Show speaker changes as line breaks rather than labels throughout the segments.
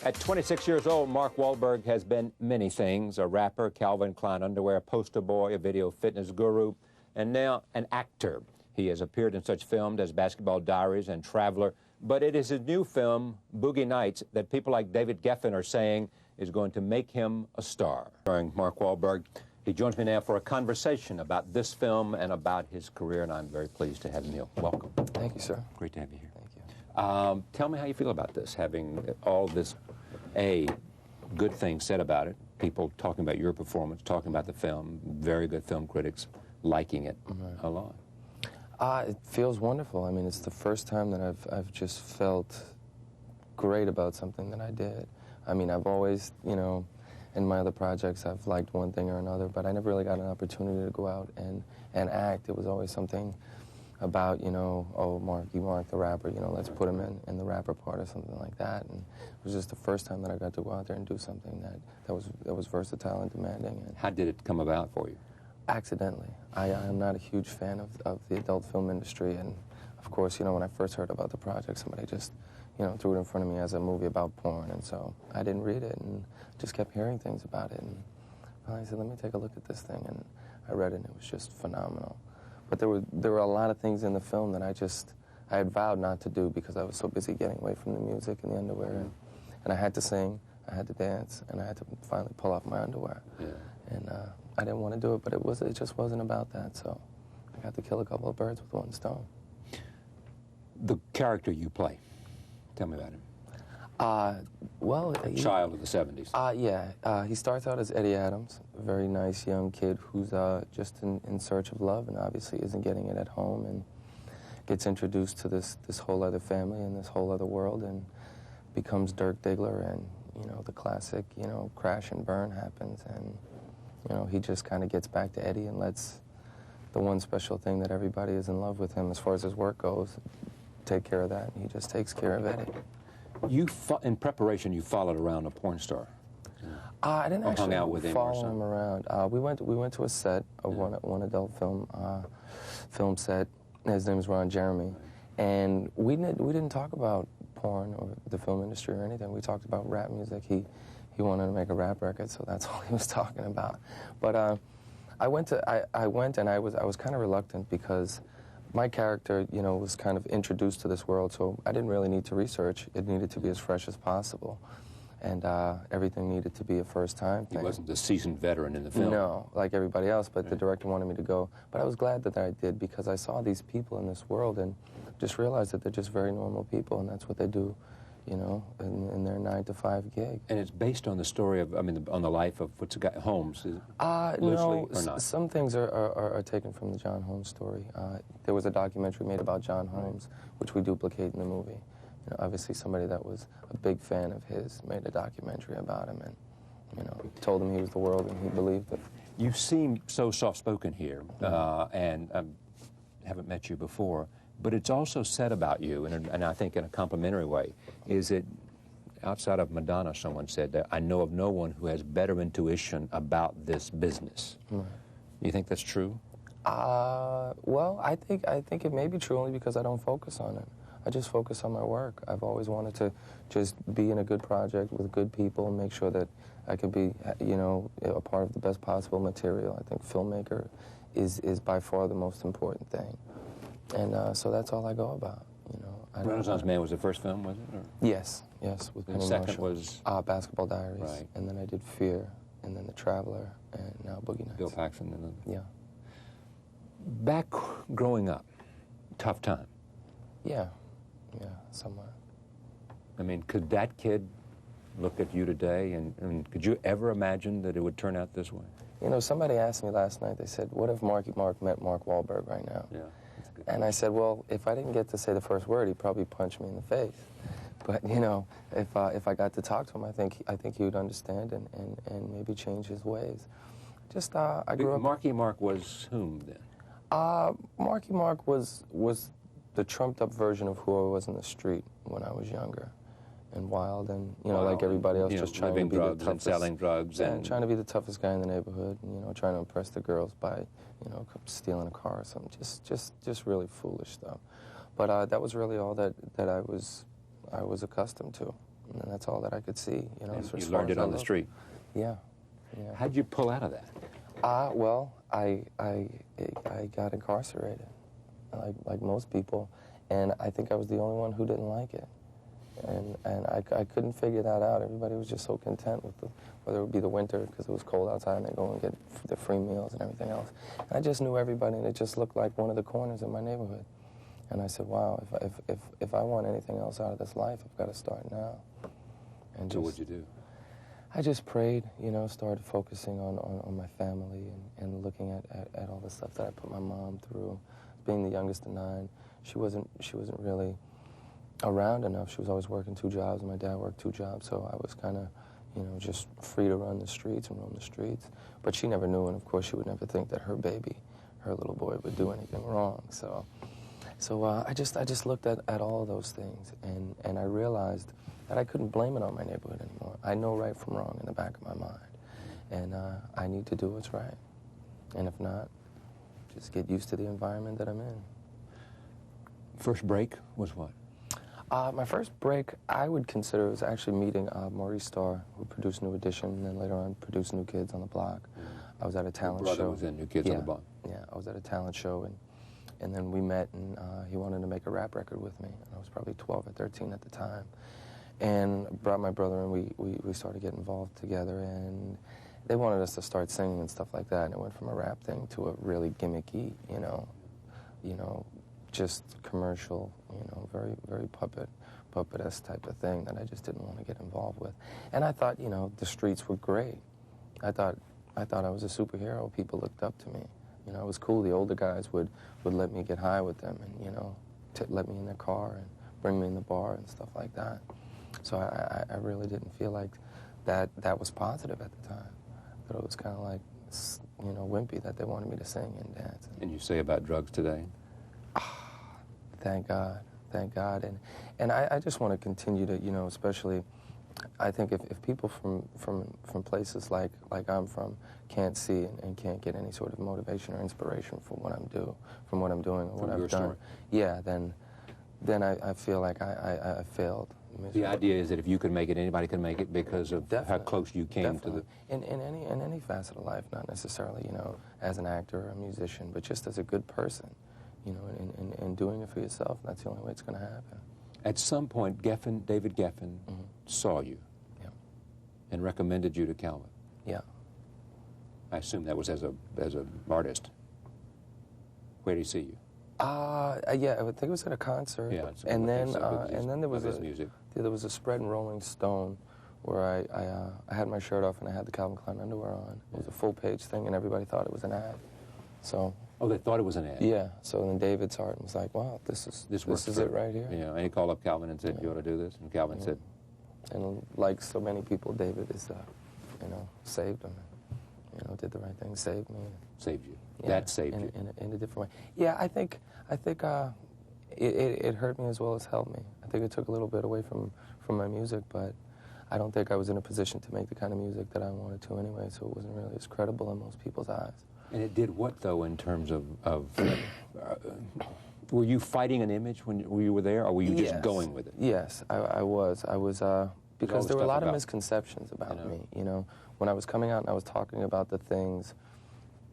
At 26 years old, Mark Wahlberg has been many things: a rapper, Calvin Klein underwear poster boy, a video fitness guru, and now an actor. He has appeared in such films as Basketball Diaries and Traveler, but it is his new film, Boogie Nights, that people like David Geffen are saying is going to make him a star. Starring Mark Wahlberg, he joins me now for a conversation about this film and about his career, and I'm very pleased to have him here. Welcome.
Thank you, sir.
Great to have you here.
Thank you.
Tell me how you feel about this, having all this, good things said about it, people talking about your performance, talking about the film, very good film critics liking it a lot.
It feels wonderful. I mean, it's the first time that I've just felt great about something that I did. I mean, I've always, you know, in my other projects, I've liked one thing or another, but I never really got an opportunity to go out and act. It was always something about, you know, oh, Mark, the rapper, you know, let's put him in the rapper part or something like that. And it was just the first time that I got to go out there and do something that was versatile and demanding. And
how did it come about for you?
Accidentally. I am not a huge fan of the adult film industry, and of course, you know, when I first heard about the project, somebody just, you know, threw it in front of me as a movie about porn, and so I didn't read it and just kept hearing things about it, and finally I said, let me take a look at this thing, and I read it, and it was just phenomenal. But there were a lot of things in the film that I had vowed not to do because I was so busy getting away from the music and the underwear, and I had to sing, I had to dance, and I had to finally pull off my underwear.
Yeah.
And I didn't want to do it, but it just wasn't about that, so I got to kill a couple of birds with one stone.
The character you play, tell me about him.
Well,
a child of the 70s.
Yeah, he starts out as Eddie Adams, a very nice young kid who's just in search of love and obviously isn't getting it at home, and gets introduced to this whole other family and this whole other world, and becomes Dirk Diggler, and, you know, the classic, you know, crash and burn happens, and, you know, he just kind of gets back to Eddie and lets the one special thing that everybody is in love with him as far as his work goes take care of that, and he just takes care of Eddie.
In preparation, you followed around a porn star.
I didn't actually
hung out with him
follow him around. We went to a set of one adult film set. His name is Ron Jeremy, and we didn't talk about porn or the film industry or anything. We talked about rap music. He wanted to make a rap record, so that's all he was talking about. But I went and I was kind of reluctant because my character, you know, was kind of introduced to this world, so I didn't really need to research. It needed to be as fresh as possible, and everything needed to be a first-time thing.
He wasn't the seasoned veteran in the film.
No, like everybody else, but the director wanted me to go. But I was glad that I did because I saw these people in this world and just realized that they're just very normal people, and that's what they do, you know, in their 9-to-5 gig.
And it's based on the story of, I mean, on the life of what's the guy, Holmes, loosely,
no,
or not?
Some things are taken from the John Holmes story. There was a documentary made about John Holmes, which we duplicate in the movie. You know, obviously somebody that was a big fan of his made a documentary about him and, you know, told him he was the world and he believed it.
You seem so soft-spoken here, and I haven't met you before, but it's also said about you, and I think in a complimentary way, is it, outside of Madonna, someone said that, I know of no one who has better intuition about this business. You think that's true?
Well, I think it may be true only because I don't focus on it. I just focus on my work. I've always wanted to just be in a good project with good people and make sure that I could be, you know, a part of the best possible material. I think filmmaker is by far the most important thing. And so that's all I go about, you know.
Renaissance Man was the first film, was it? Or?
Yes, with Penny Marshall.
The second was?
Basketball Diaries.
Right.
And then I did Fear, and then The Traveler, and now Boogie Nights.
Bill Paxton. And then...
Yeah.
Back growing up, tough time.
Yeah, somewhat.
I mean, could that kid look at you today, and could you ever imagine that it would turn out this way?
You know, somebody asked me last night, they said, what if Marky Mark met Mark Wahlberg right now?
Yeah, that's a good
and I said, well, if I didn't get to say the first word, he'd probably punch me in the face. But, you know, if I got to talk to him, I think he would understand and maybe change his ways. Just, I grew up...
Marky Mark was whom, then?
Marky Mark was the trumped-up version of who I was in the street when I was younger and wild and, you know, like everybody else, just trying to be the toughest. And
selling drugs.
And trying to be the toughest guy in the neighborhood and, you know, trying to impress the girls by, you know, stealing a car or something. Just really foolish stuff. But that was really all that I was accustomed to. And that's all that I could see, you know.
And
so
you learned it on the street.
Yeah, yeah.
How'd you pull out of that?
Well, I got incarcerated, like most people, and I think I was the only one who didn't like it. And I couldn't figure that out. Everybody was just so content with whether it would be the winter because it was cold outside and they go and get the free meals and everything else. And I just knew everybody, and it just looked like one of the corners in my neighborhood. And I said, wow, if I want anything else out of this life, I've got to start now. And
so what'd you do?
I just prayed, you know, started focusing on my family and looking at all the stuff that I put my mom through. Being the youngest of 9, she wasn't really around enough. She was always working 2 jobs, and my dad worked 2 jobs, so I was kind of, you know, just free to run the streets and roam the streets. But she never knew, and of course she would never think that her baby, her little boy, would do anything wrong. So I just looked at all of those things, and I realized that I couldn't blame it on my neighborhood anymore. I know right from wrong in the back of my mind, and I need to do what's right. And if not, just get used to the environment that I'm in.
First break was what?
My first break, I would consider, was actually meeting Maurice Starr, who produced New Edition, and then later on produced New Kids on the Block. I was at a talent
Your
show.
brother was in New Kids on the Block.
Yeah, I was at a talent show, and then we met, and he wanted to make a rap record with me. And I was probably 12 or 13 at the time. And brought my brother, and we started getting involved together, and they wanted us to start singing and stuff like that, and it went from a rap thing to a really gimmicky, you know, just commercial, you know, very puppet-esque type of thing that I just didn't want to get involved with. And I thought, you know, the streets were great. I thought I was a superhero. People looked up to me. You know, it was cool. The older guys would let me get high with them and, you know, let me in their car and bring me in the bar and stuff like that. So I really didn't feel like that was positive at the time. That it was kind of like, you know, wimpy that they wanted me to sing and dance.
And you say about drugs today?
Thank God, thank God. And I just want to continue to, you know, especially, I think if people from places like I'm from can't see and can't get any sort of motivation or inspiration from what I'm doing or what I've done, yeah, then I feel like I failed.
The idea is that if you can make it, anybody can make it because of how close you came to the...
In any facet of life, not necessarily, you know, as an actor or a musician, but just as a good person, you know, and doing it for yourself. That's the only way it's going to happen.
At some point, David Geffen saw you and recommended you to Calvin.
Yeah.
I assume that was as an artist. Where did he see you?
Yeah, I think it was at a concert.
Yeah,
and then there was
there
was a spread in Rolling Stone where I had my shirt off and I had the Calvin Klein underwear on. It was a full-page thing, and everybody thought it was an ad. So.
Oh, they thought it was an ad.
Yeah. So then David's heart was like, "Wow, this is it right here."
Yeah. And he called up Calvin and said, "You ought to do this." And Calvin said.
And like so many people, David is, you know, saved him. You know, did the right thing, saved me.
Saved you.
Yeah,
that saved you.
In a different way. Yeah, I think it hurt me as well as helped me. I think it took a little bit away from my music, but I don't think I was in a position to make the kind of music that I wanted to anyway, so it wasn't really as credible in most people's eyes.
And it did what, though, in terms of were you fighting an image when you were there, or were you just going with it?
Yes, I was. Because there were a lot of misconceptions about me, you know. When I was coming out and I was talking about the things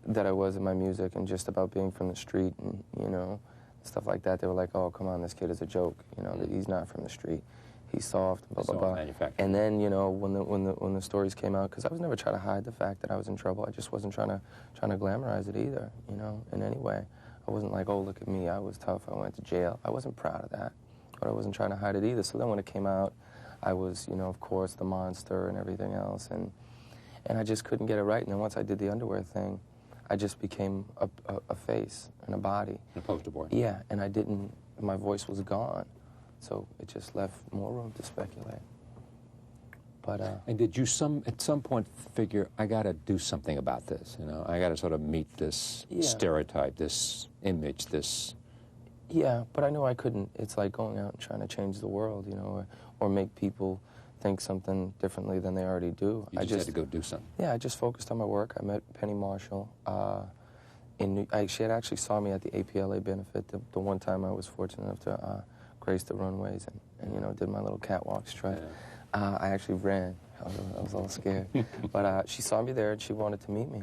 that I was in my music and just about being from the street and, you know, stuff like that, they were like, "Oh, come on, this kid is a joke, you know, that he's not from the street. He's soft, blah, blah, blah." And then, you know, when the stories came out, because I was never trying to hide the fact that I was in trouble. I just wasn't trying to glamorize it either, you know, in any way. I wasn't like, "Oh, look at me, I was tough, I went to jail." I wasn't proud of that, but I wasn't trying to hide it either. So then when it came out, I was, you know, of course, the monster and everything else, and I just couldn't get it right. And then once I did the underwear thing, I just became a face and a body.
A poster boy.
Yeah, and my voice was gone. So it just left more room to speculate. But
and did you at some point figure, I got to do something about this? You know, I got to sort of meet this stereotype, this image, this.
Yeah, but I knew I couldn't. It's like going out and trying to change the world, you know, or make people think something differently than they already do.
You just had to go do something.
Yeah, I just focused on my work. I met Penny Marshall. She had actually saw me at the APLA benefit the one time I was fortunate enough to grace the runways and you know, did my little catwalk strut. I actually ran. I was a little scared. But she saw me there, and she wanted to meet me.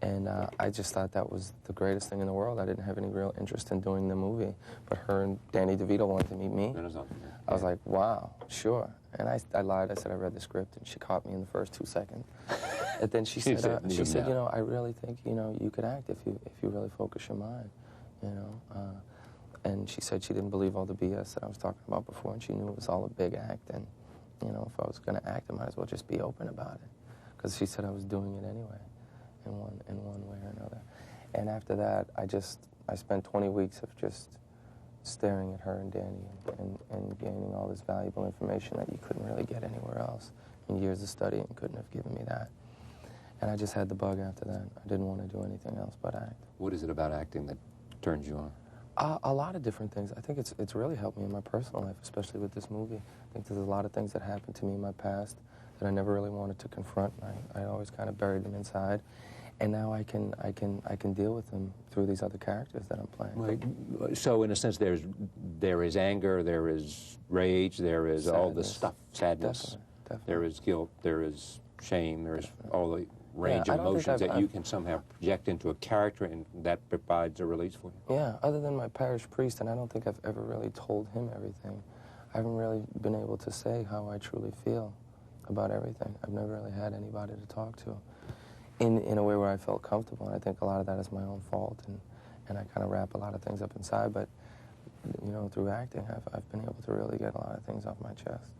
And I just thought that was the greatest thing in the world. I didn't have any real interest in doing the movie. But her and Danny DeVito wanted to meet me. I was like, wow, sure. And I lied. I said I read the script, and she caught me in the first 2 seconds. And then she said, you know, I really think, you know, you could act if you really focus your mind, you know. And she said she didn't believe all the BS that I was talking about before, and she knew it was all a big act. And, you know, if I was going to act, I might as well just be open about it. Because she said I was doing it anyway, in one way or another. And after that, I spent 20 weeks of just staring at her and Danny and gaining all this valuable information that you couldn't really get anywhere else. And years of studying couldn't have given me that. And I just had the bug after that. I didn't want to do anything else but act.
What is it about acting that turns you on?
A lot of different things. I think it's really helped me in my personal life, especially with this movie. I think there's a lot of things that happened to me in my past that I never really wanted to confront. I always kind of buried them inside. And now I can deal with them through these other characters that I'm playing.
Right. So in a sense, there is anger, there is rage, there is sadness. All this stuff, sadness. Definitely. There is guilt, there is shame, there is all the range of emotions that you can somehow project into a character, and that provides a release for you.
Yeah, other than my parish priest, and I don't think I've ever really told him everything. I haven't really been able to say how I truly feel about everything. I've never really had anybody to talk to in a way where I felt comfortable, and I think a lot of that is my own fault, and I kind of wrap a lot of things up inside, but, you know, through acting, I've been able to really get a lot of things off my chest.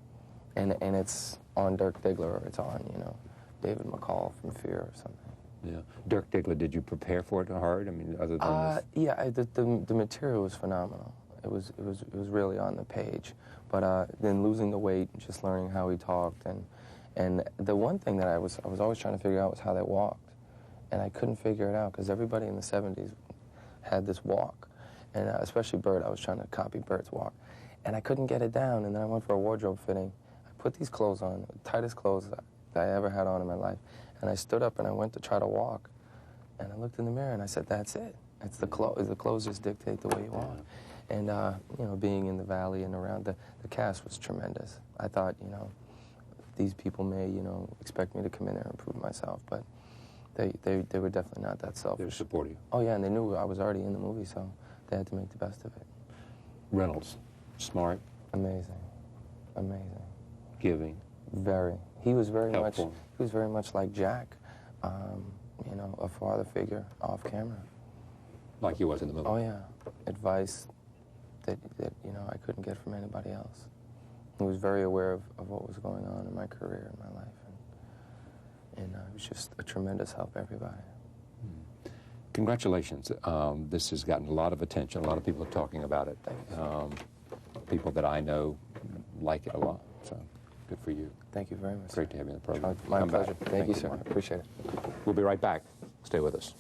And it's on Dirk Diggler, or it's on, you know, David McCall from Fear or something.
Yeah. Dirk Diggler, did you prepare for it hard? I mean, other than this?
Yeah, the material was phenomenal. It was really on the page. But then losing the weight and just learning how he talked, and the one thing that I was always trying to figure out was how they walked, and I couldn't figure it out because everybody in the 70s had this walk, and especially Burt. I was trying to copy Burt's walk, and I couldn't get it down. And then I went for a wardrobe fitting. I put these clothes on, the tightest clothes that I ever had on in my life, and I stood up and I went to try to walk, and I looked in the mirror and I said, "That's it. It's the clothes. The clothes just dictate the way you walk." And you know, being in the valley and around, the cast was tremendous. I thought, you know, these people may, you know, expect me to come in there and prove myself, but they were definitely not that selfish.
They were supportive.
Oh yeah, and they knew I was already in the movie, so they had to make the best of it.
Reynolds, smart,
amazing, amazing,
giving,
very. He was very
helpful.
much. He was very much like Jack, you know, a father figure off camera.
Like he was in the movie.
Oh yeah, advice that you know I couldn't get from anybody else. He was very aware of what was going on in my career and my life, and it was just a tremendous help to everybody.
Congratulations. This has gotten a lot of attention. A lot of people are talking about it.
Thank you.
People that I know like it a lot, so good for you.
Thank you very much.
Great to have you in the program.
My
Come
pleasure.
back.
Thank you, sir.
Mark.
I appreciate it.
We'll be right back. Stay with us.